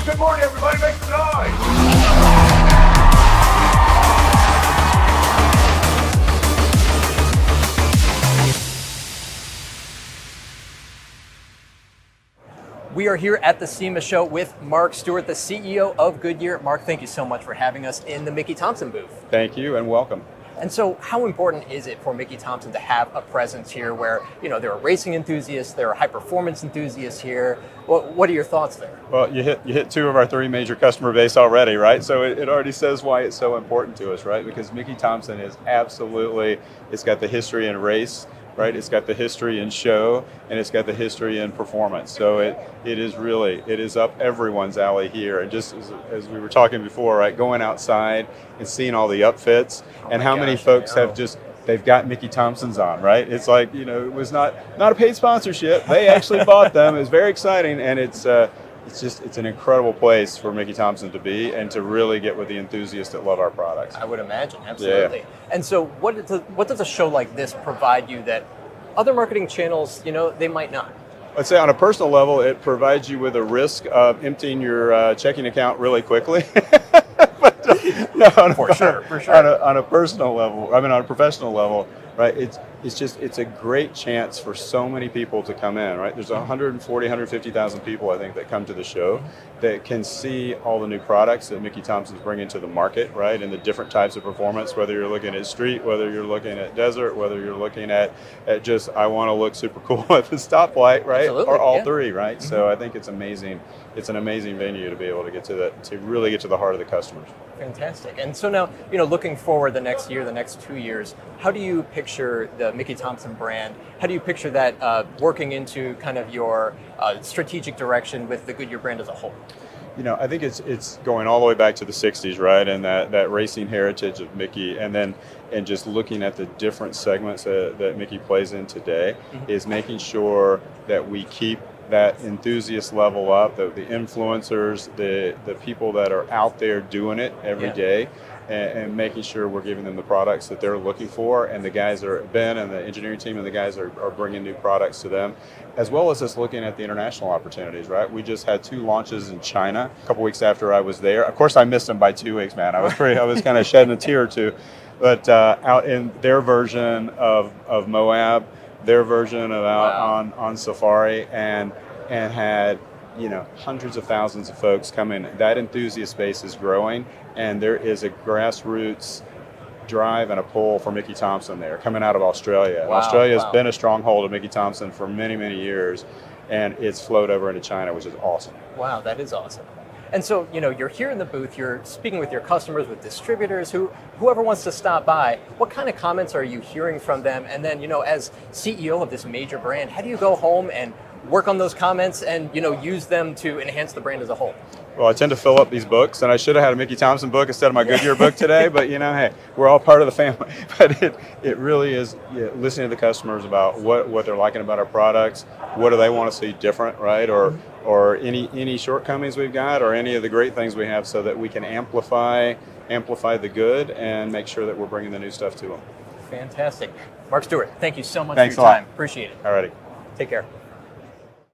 Good morning, everybody. Make some noise. We are here at the SEMA Show with Mark Stewart, the CEO of Goodyear. Mark, thank you so much for having us in the Mickey Thompson booth. Thank you and welcome. And so how important is it for Mickey Thompson to have a presence here where, there are racing enthusiasts, there are high performance enthusiasts here? What are your thoughts there? Well, you hit two of our three major customer base already, right? So it already says why it's so important to us, right? Because Mickey Thompson is absolutely, it's got the history in race, right? It's got the history in show, and it's got the history in performance. So it is up everyone's alley here. And just as we were talking before, right, going outside and seeing all the upfits, and how many folks have they've got Mickey Thompsons on, right? It's like, it was not a paid sponsorship. They actually bought them. It was very exciting, and it's an incredible place for Mickey Thompson to be and to really get with the enthusiasts that love our products. I would imagine, absolutely. Yeah. And so what does a show like this provide you that other marketing channels, they might not? I'd say on a personal level, it provides you with a risk of emptying your checking account really quickly. For sure. On a personal level, on a professional level, right? It's a great chance for so many people to come in, right? There's 150,000 people, I think, that come to the show that can see all the new products that Mickey Thompson's bringing to the market, right? And the different types of performance, whether you're looking at street, whether you're looking at desert, whether you're looking at just, I want to look super cool at the stoplight, right? Absolutely, or all three, right? Mm-hmm. So I think it's amazing. It's an amazing venue to be able to get to that, to really get to the heart of the customers. Fantastic. And so now, looking forward the next year, the next 2 years, how do you picture the Mickey Thompson brand? How do you picture that working into kind of your strategic direction with the Goodyear brand as a whole? I think it's going all the way back to the 60s, right? And that racing heritage of Mickey, and just looking at the different segments that Mickey plays in today, mm-hmm. is making sure that we keep that enthusiast level up, the influencers, the people that are out there doing it every day, and making sure we're giving them the products that they're looking for, and the guys Ben and the engineering team and the guys are bringing new products to them, as well as just looking at the international opportunities, right? We just had 2 launches in China a couple weeks after I was there. Of course, I missed them by 2 weeks, man. I was kind of shedding a tear or two, but out in their version of Moab, their version of out on Safari, and had hundreds of thousands of folks come in. That enthusiast base is growing, and there is a grassroots drive and a pull for Mickey Thompson there coming out of Australia. Wow. Australia has been a stronghold of Mickey Thompson for many, many years, and it's flowed over into China, which is awesome. Wow, that is awesome. And so, you're here in the booth, you're speaking with your customers, with distributors, whoever wants to stop by. What kind of comments are you hearing from them? And then, as CEO of this major brand, how do you go home and work on those comments and, use them to enhance the brand as a whole? Well, I tend to fill up these books, and I should have had a Mickey Thompson book instead of my Goodyear book today, but hey, we're all part of the family. But it really is listening to the customers about what they're liking about our products, what do they want to see different, right? Or any shortcomings we've got, or any of the great things we have, so that we can amplify the good and make sure that we're bringing the new stuff to them. Fantastic. Mark Stewart, thank you so much Thanks for your time. Appreciate it. All righty. Take care.